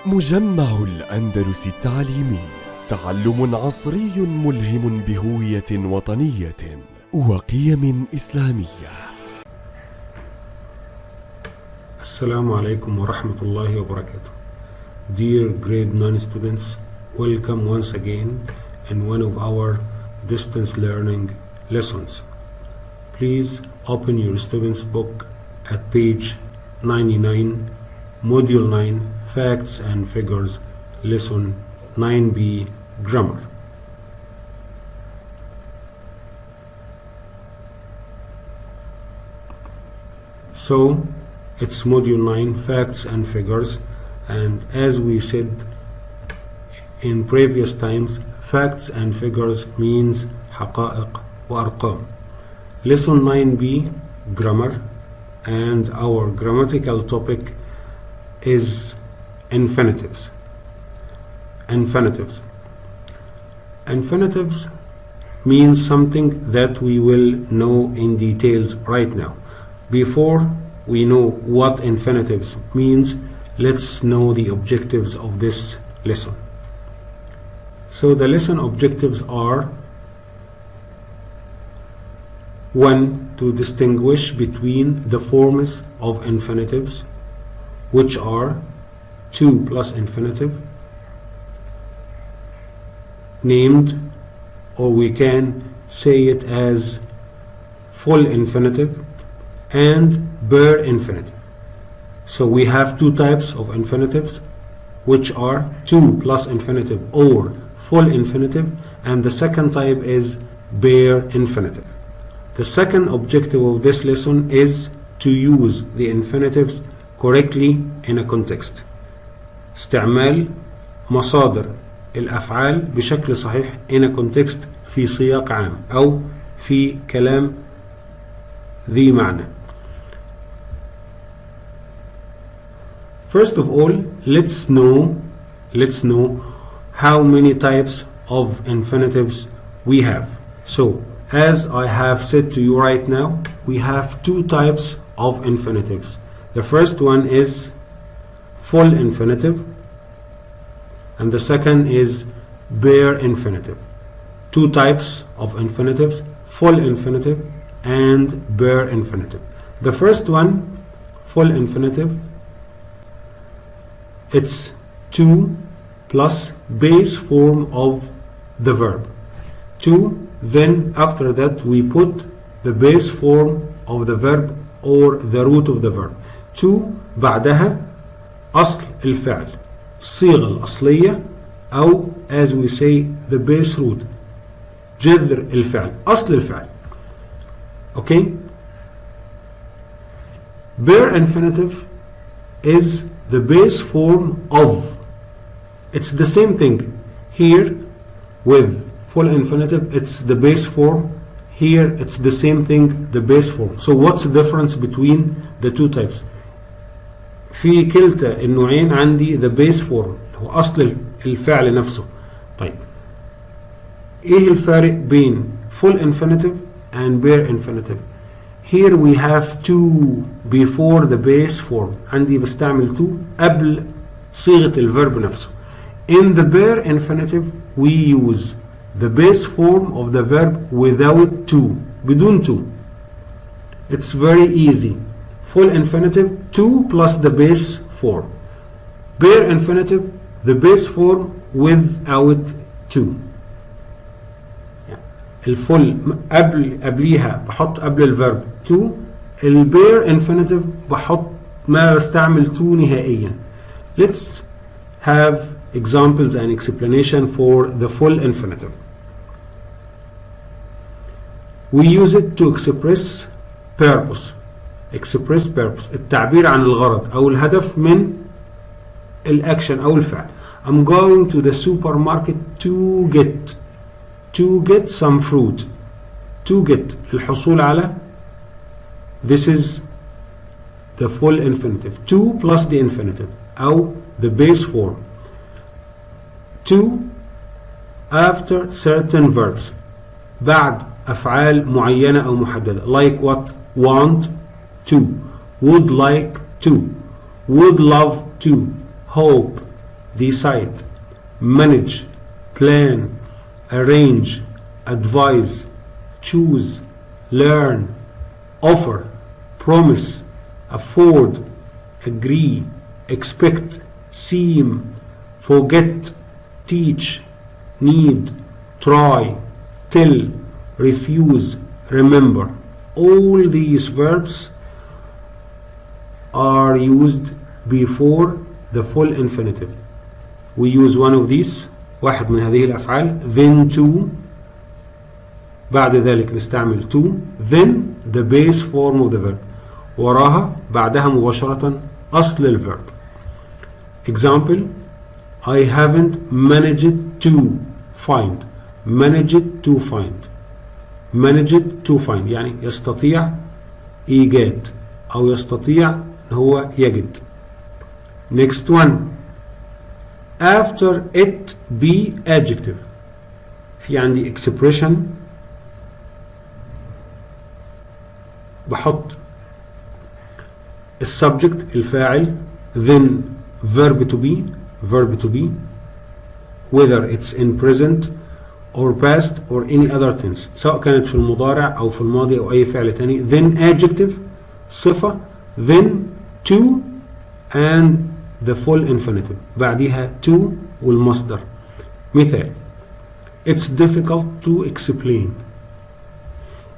مجمع الأندلس التعليمي، تعلم عصري ملهم بهوية وطنية وقيم إسلامية. السلام عليكم ورحمة الله وبركاته. Dear grade 9 students, welcome once again in one of our distance learning lessons. Please open your students book at page 99, module 9, facts and figures, lesson 9b, grammar. So it's module 9, facts and figures, and as we said in previous times, facts and figures means حقائق وأرقام. Lesson 9b, grammar, and our grammatical topic is infinitives. Infinitives means something that we will know in details right now. Before we know what infinitives means, let's know the objectives of this lesson. So the lesson objectives are: 1. To distinguish between the forms of infinitives, which are to plus infinitive, named, or we can say it as full infinitive, and bare infinitive. So we have two types of infinitives, which are to plus infinitive or full infinitive, and the second type is bare infinitive. The second objective of this lesson is to use the infinitives correctly in a context. استعمال مصادر الأفعال بشكل صحيح in a context في سياق عام أو في كلام ذي معنى. First of all, let's know how many types of infinitives we have. So, as I have said to you right now, we have two types of infinitives. The first one is full infinitive, and the second is bare infinitive. Two types of infinitives: full infinitive and bare infinitive. The first one, full infinitive, it's to plus base form of the verb. To, then after that we put the base form of the verb or the root of the verb. To بعدها أصل الفعل، الصيغة الأصلية، أو as we say the base root، جذر الفعل، أصل الفعل. Okay? Bare infinitive is the base form of. It's the same thing. Here with full infinitive, it's the base form. Here it's the same thing, the base form. So what's the difference between the two types? في كلتا النوعين عندي the base form هو أصل الفعل نفسه. طيب إيه الفارق بين full infinitive and bare infinitive? Here we have to before the base form. عندي بستعمل to قبل صيغة الverb نفسه. In the bare infinitive we use the base form of the verb without to، بدون to. It's very easy. Full infinitive, to plus the base form. Bare infinitive, the base form without to. الفل قبليها بحط قبل الفيرب to. البير infinitive بحط ما بستعمل to نهائيا. Let's have examples and explanation for the full infinitive. We use it to express purpose. Express purpose، التعبير عن الغرض أو الهدف من الأكشن أو الفعل. I'm going to the supermarket to get some fruit. To get الحصول على. This is the full infinitive. To plus the infinitive أو the base form. To after certain verbs، بعد أفعال معينة أو محددة. Like what? Want to, would like to, would love to, hope, decide, manage, plan, arrange, advise, choose, learn, offer, promise, afford, agree, expect, seem, forget, teach, need, try, tell, refuse, remember. All these verbs are used before the full infinitive. We use one of these, واحد من هذه الأفعال, then to, بعد ذلك نستعمل to, then the base form of the verb, وراها بعدها مباشرة أصل الverb. Example: I haven't managed to find. managed to find. managed to find يعني يستطيع إيجاد أو يستطيع هو يجد. Next one: after it be adjective. في عندي expression بحط السبجكت الفاعل, then verb to be, whether it's in present or past or any other tense, سواء كانت في المضارع أو في الماضي أو أي فعل تاني. then adjective صفة, then to and the full infinitive, بعدها to والمصدر. مثال: it's difficult to explain.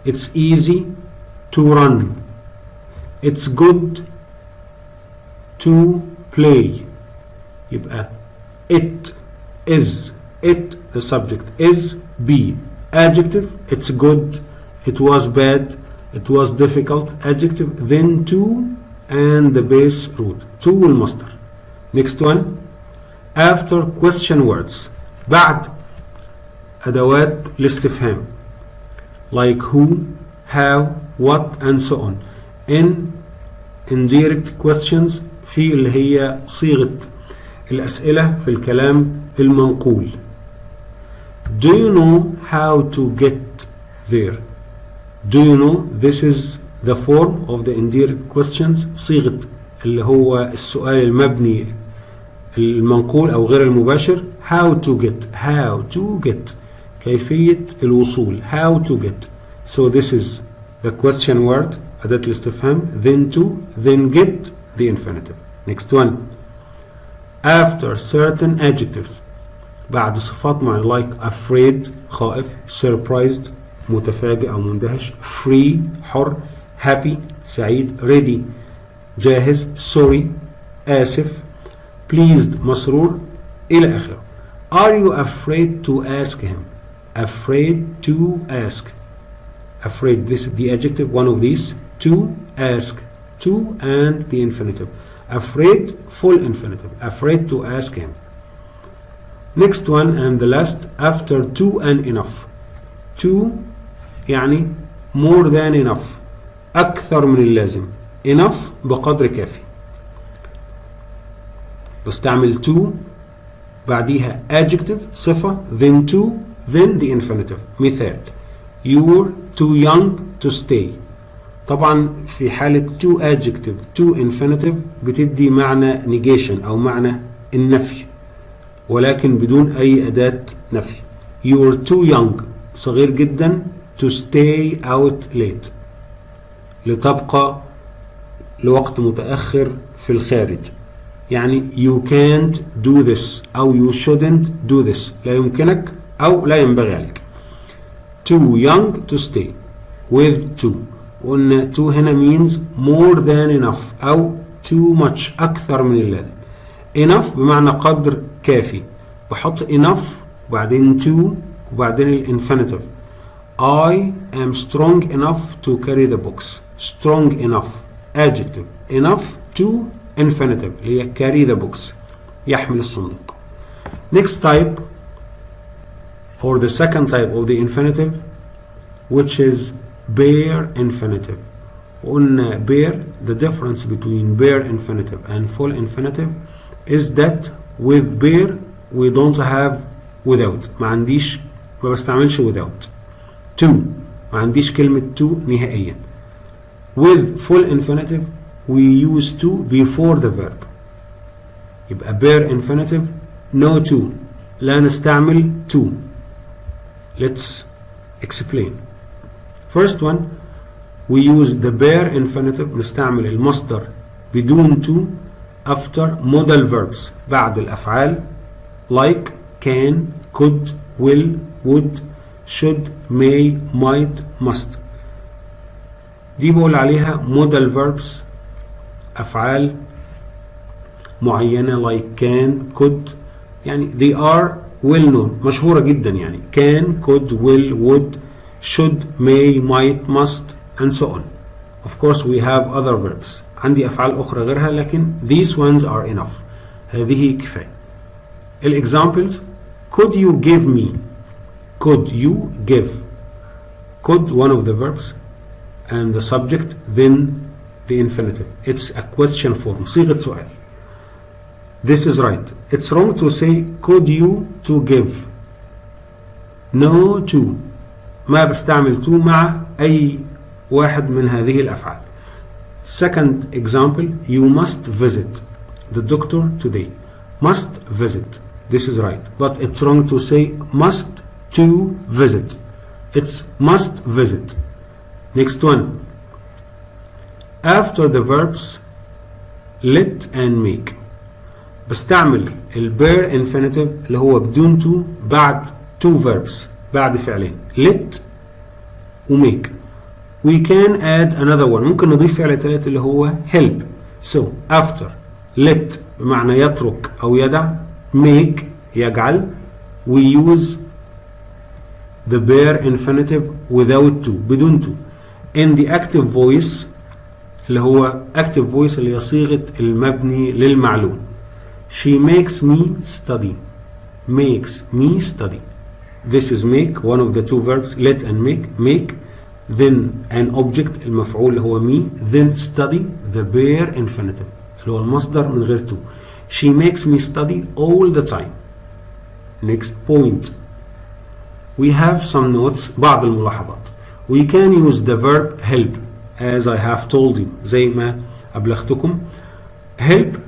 it's easy to run. it's good to play. يبقى it is, it the subject is, be adjective, it's good, it was bad, it was difficult, adjective, then to and the base root, to والمصدر. Next one: after question words, بعد أدوات الاستفهام like who, how, what and so on. in indirect questions في اللي هي صيغة الأسئلة في الكلام المنقول. Do you know how to get there? Do you know? This is the form of the indirect questions, صيغة اللي هو السؤال المبني المنقول أو غير المباشر. how to get, how to get كيفية الوصول, how to get. So this is the question word, أداة الاستفهام, then to, then get the infinitive. Next one: after certain adjectives, بعد صفات معينة like afraid خائف, surprised متفاجئ أو مندهش, free حر, happy سعيد, ready جاهز, sorry آسف, pleased مسرور إلى آخره. Are you afraid to ask him? Afraid to ask. Afraid, this is the adjective, one of these. To ask, to and the infinitive. Afraid, full infinitive. Afraid to ask him. Next one and the last: after to and enough. To يعني more than enough, أكثر من اللازم. enough بقدر كافي. بستعمل to بعديها adjective صفة, then to, then the infinitive. مثال: you're too young to stay. طبعا في حالة to adjective to infinitive بتدي معنى negation أو معنى النفي, ولكن بدون أي أداة نفي. you're too young صغير جدا to stay out late لتبقى لوقت متأخر في الخارج. يعني you can't do this أو you shouldn't do this, لا يمكنك أو لا ينبغي عليك. too young to stay with to. وقلنا to هنا means more than enough أو too much أكثر من اللازم. enough بمعنى قدر كافي, بحط enough وبعدين to وبعدين الانفينيتيف. I am strong enough to carry the box. strong enough adjective, enough to infinitive اللي هي carry the box يحمل الصندوق. Next type or the second type of the infinitive which is bare infinitive. قلنا bare, the difference between bare infinitive and full infinitive is that with bare we don't have without. ما بستعملش without. to ما عنديش كلمة to نهائيا. with full infinitive we use to before the verb. يبقى bare infinitive no to. لا نستعمل to. Let's explain. First one, we use the bare infinitive. نستعمل المصدر بدون to after modal verbs بعد الأفعال like can, could, will, would, should, may, might, must. دي بقول عليها modal verbs أفعال معينة like can, could، يعني they are well known، مشهورة جدا يعني can, could, will, would, should, may, might, must and so on. Of course we have other verbs. عندي أفعال أخرى غيرها لكن these ones are enough. هذه كفاية. الexamples: could you give me. Could you give. Could one of the verbs and the subject then the infinitive. It's a question form. صيغة سؤال. This is right. It's wrong to say could you to give. No to. ما بستعمل to مع أي واحد من هذه الأفعال. Second example: you must visit the doctor today. Must visit. This is right. But it's wrong to say must to visit. It's must visit. Next one. After the verbs let and make. بستعمل البير infinitive اللي هو بدون to بعد two verbs بعد فعلين let و make. We can add another one. ممكن نضيف فعل ثالث اللي هو help. So after let بمعنى يترك أو يدع، make يجعل، we use the bare infinitive without to بدون to. In the active voice اللي هو active voice اللي هي صيغة المبني للمعلوم. She makes me study. Makes me study. This is make, one of the two verbs let and make. Make, then an object المفعول اللي هو me, then study the bare infinitive اللي هو المصدر من غير to. She makes me study all the time. Next point. We have some notes. بعض الملاحظات. We can use the verb help as I have told you. زي ما أبلغتكم. help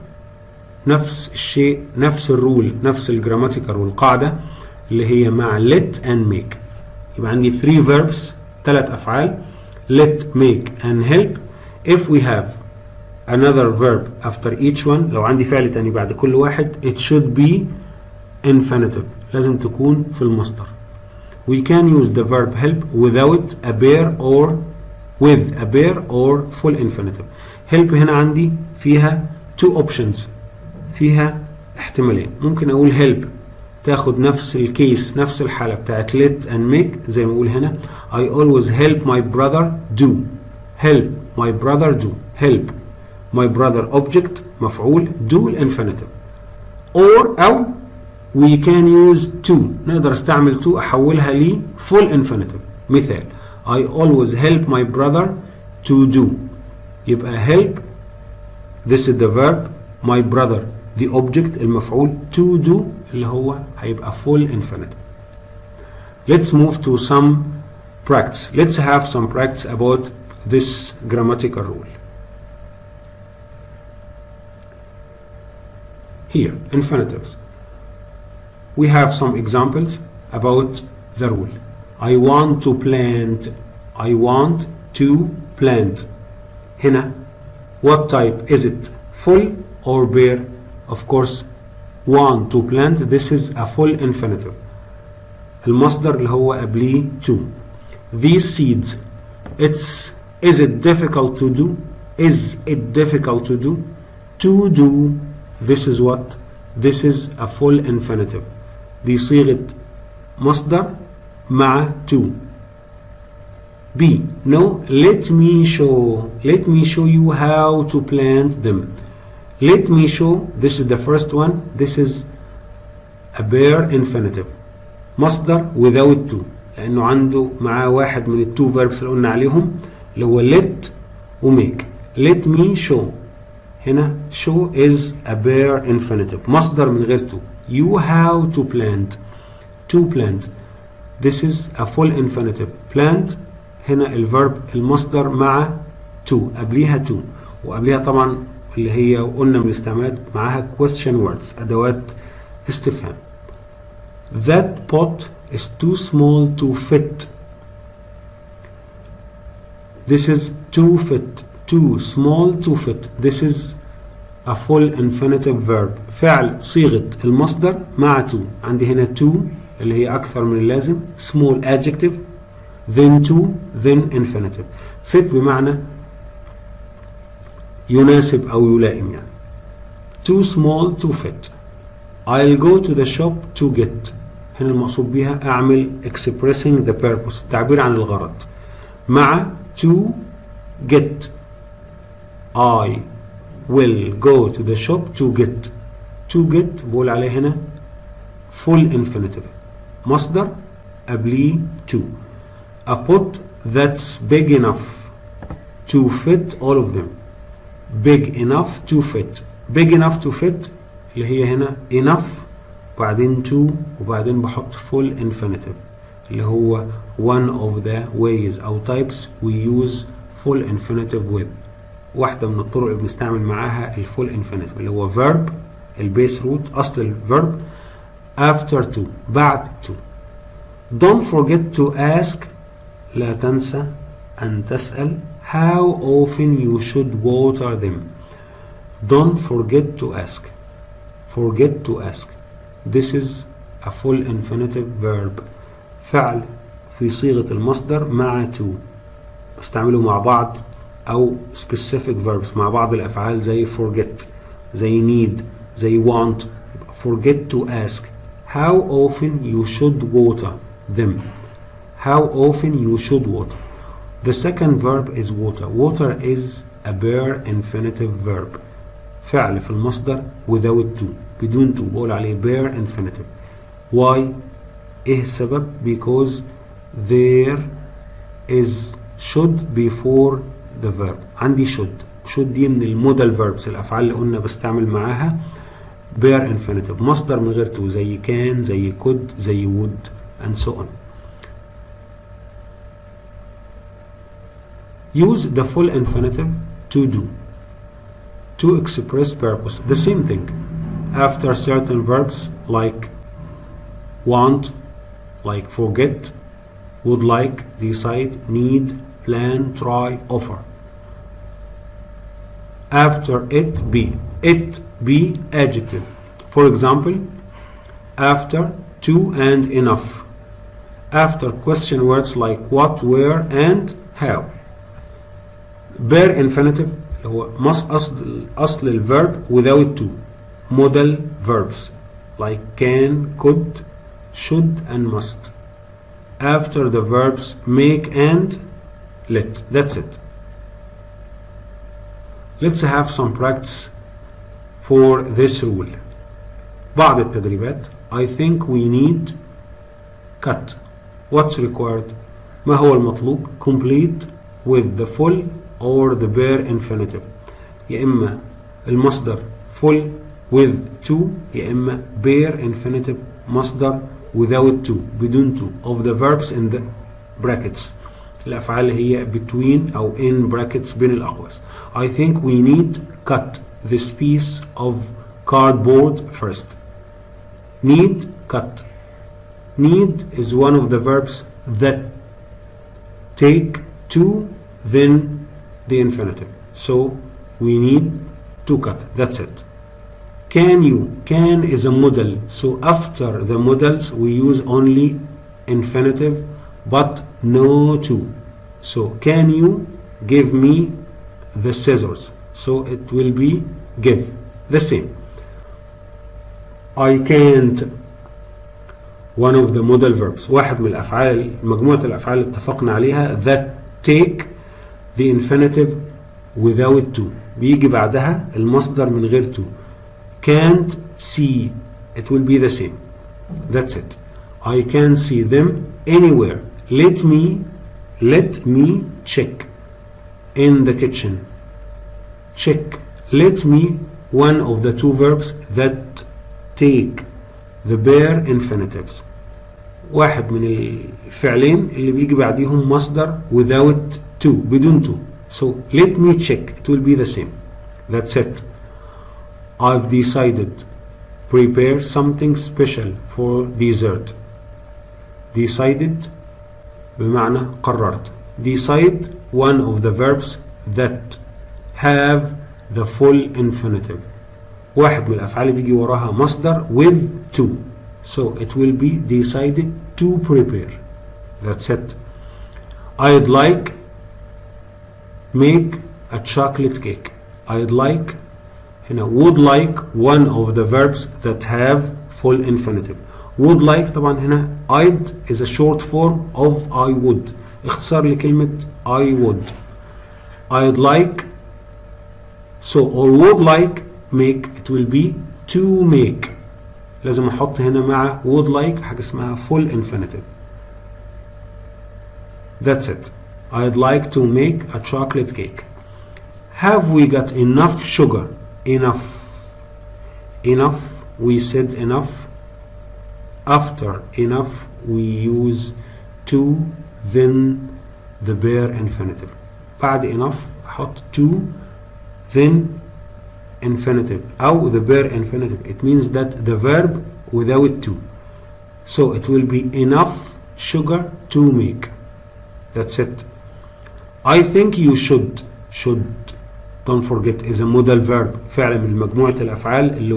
نفس الشيء، نفس الرول، نفس الجراماتيكال والقاعدة اللي هي مع let and make. يبقى عندي 3 verbs، 3 أفعال let, make and help. If we have another verb after each one، لو عندي فعل تاني بعد كل واحد، it should be infinitive، لازم تكون في المصدر. We can use the verb help without a bare or with a bare or full infinitive. help هنا عندي فيها two options، فيها احتمالين. ممكن اقول help تاخد نفس الكيس، نفس الحالة بتاعت let and make زي ما اقول هنا I always help my brother do. help my brother do. help my brother object مفعول do الانفينيتيف. or أو we can use to، نقدر استعمل to احولها لي full infinitive. مثال I always help my brother to do. يبقى help this is the verb، my brother the object المفعول، to do اللي هو هيبقى full infinitive. Let's move to some practice. Let's have some practice about this grammatical rule. Here, infinitives. We have some examples about the rule. I want to plant. I want to plant. هنا what type is it? Full or bare? Of course want to plant. This is a full infinitive. المصدر اللي هو قبليه to. These seeds. Is it difficult to do? Is it difficult to do? To do. This is what? This is a full infinitive. دي صيغة مصدر مع to. B. No. Let me show. Let me show you how to plant them. Let me show. This is the first one. This is a bare infinitive. مصدر without to، لأنه عنده معاه واحد من التو verbs اللي قلنا عليهم اللي هو let و make. Let me show. هنا show is a bare infinitive. مصدر من غير to. You how to plant. To plant. This is a full infinitive. Plant هنا الverb المصدر مع to، قبليها to، وقبليها طبعا اللي هي قلنا من الاستعمالات معاها question words، أدوات استفهام. That pot is too small to fit. This is to fit. Too small to fit. This is a full infinitive verb. فعل صيغة المصدر مع to. عندي هنا to اللي هي أكثر من اللازم. small adjective. then to then infinitive. fit بمعنى يناسب أو يلائم يعني. too small to fit. I'll go to the shop to get. هنا المقصود بها أعمل expressing the purpose. تعبير عن الغرض. مع to get. I will go to the shop to get. to get بقول عليه هنا full infinitive. مصدر قبليه to. A pot that's big enough to fit all of them. big enough to fit. big enough to fit اللي هي هنا enough وبعدين to وبعدين بحط full infinitive اللي هو one of the ways أو types we use full infinitive with. واحدة من الطرق اللي بنستعمل معاها الفول infinitive اللي هو verb البيس روت أصل الفيرب after to بعد to. don't forget to ask لا تنسى أن تسأل how often you should water them. don't forget to ask. forget to ask. this is a full infinitive verb. فعل في صيغة المصدر مع to استعمله مع بعض أو specific verbs مع بعض الأفعال زي forget زي need زي want. forget to ask how often you should water them. how often you should water. the second verb is water. water is a bare infinitive verb. فعل في المصدر without to بدون to بقول عليه bare infinitive. why؟ إيه السبب؟ because there is should before the verb. عندي should دي من المودال verbs الأفعال اللي قلنا بستعمل معاها bare infinitive مصدر من غير to زي can زي could زي would and so on. use the full infinitive to do to express purpose. the same thing after certain verbs like want like forget would like decide need plan try offer. after it be adjective. for example after to and enough. after question words like what where and how. bare infinitive هو أصل الverb without to. modal verbs like can could should and must. after the verbs make and let. that's it. let's have some practice for this rule. بعض التدريبات. I think we need cut. what's required؟ ما هو المطلوب؟ complete with the full or the bare infinitive. يا إما المصدر full with to يا إما bare infinitive مصدر without to بدون to of the verbs in the brackets. الأفعال هي between أو in brackets بين الأقواس. I think we need cut this piece of cardboard first. need cut. need is one of the verbs that take to then the infinitive. so we need to cut. that's it. can you? can is a modal, so after the modals we use only infinitive but no to. so can you give me the scissors? so it will be give. the same. I can't one of the modal verbs واحد من الأفعال مجموعة الأفعال اللي اتفقنا عليها that take the infinitive without to بيجي بعدها المصدر من غير to. can't see it will be the same. that's it. I can see them anywhere. let me check in the kitchen. check. let me one of the two verbs that take the bare infinitives. واحد من الفعلين اللي بيجي بعديهم مصدر without to بدون to. so let me check it will be the same. that's it. I've decided prepare something special for dessert. Decided بمعنى قررت. Decide one of the verbs that have the full infinitive. واحد من الأفعال بيجي وراها مصدر with to. So it will be decided to prepare. That's it. I'd like make a chocolate cake. I'd like هنا would like one of the verbs that have full infinitive. Would like طبعا هنا I'd is a short form of I would. اختصار لكلمة I would. I'd like so or would like make it will be to make. لازم احط هنا مع would like حاجة اسمها full infinitive. That's it. I'd like to make a chocolate cake. Have we got enough sugar? Enough. Enough. We said enough. After enough we use to, then the bare infinitive. بعد enough أحط to, then infinitive أو the bare infinitive. It means that the verb without to. So it will be enough sugar to make. That's it. I think you should. Should, don't forget, is a modal verb. فعل من مجموعة الأفعال اللي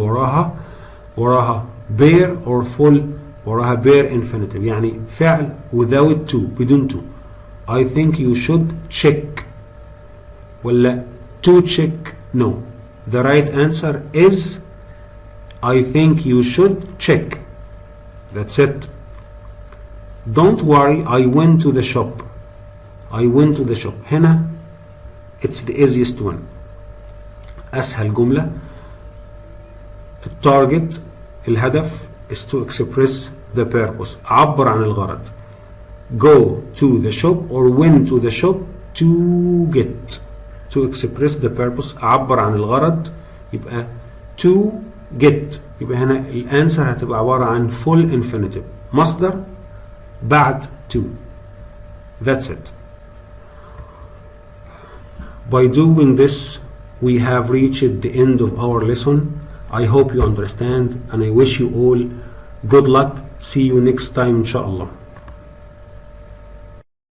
وراها bare or full, وراها bare infinitive. يعني فعل without to, بدون to. I think you should check. ولا to check. No. The right answer is I think you should check. That's it. Don't worry, I went to the shop. I went to the shop. هنا it's the easiest one. أسهل جملة. التارجت الهدف is to express the purpose. عبر عن الغرض. Go to the shop or went to the shop to get. To express the purpose. أعبر عن الغرض يبقى to get. يبقى هنا الانسر هتبقى عبارة عن full infinitive. مصدر بعد to. That's it. By doing this, we have reached the end of our lesson. I hope you understand and I wish you all good luck. See you next time, inshallah.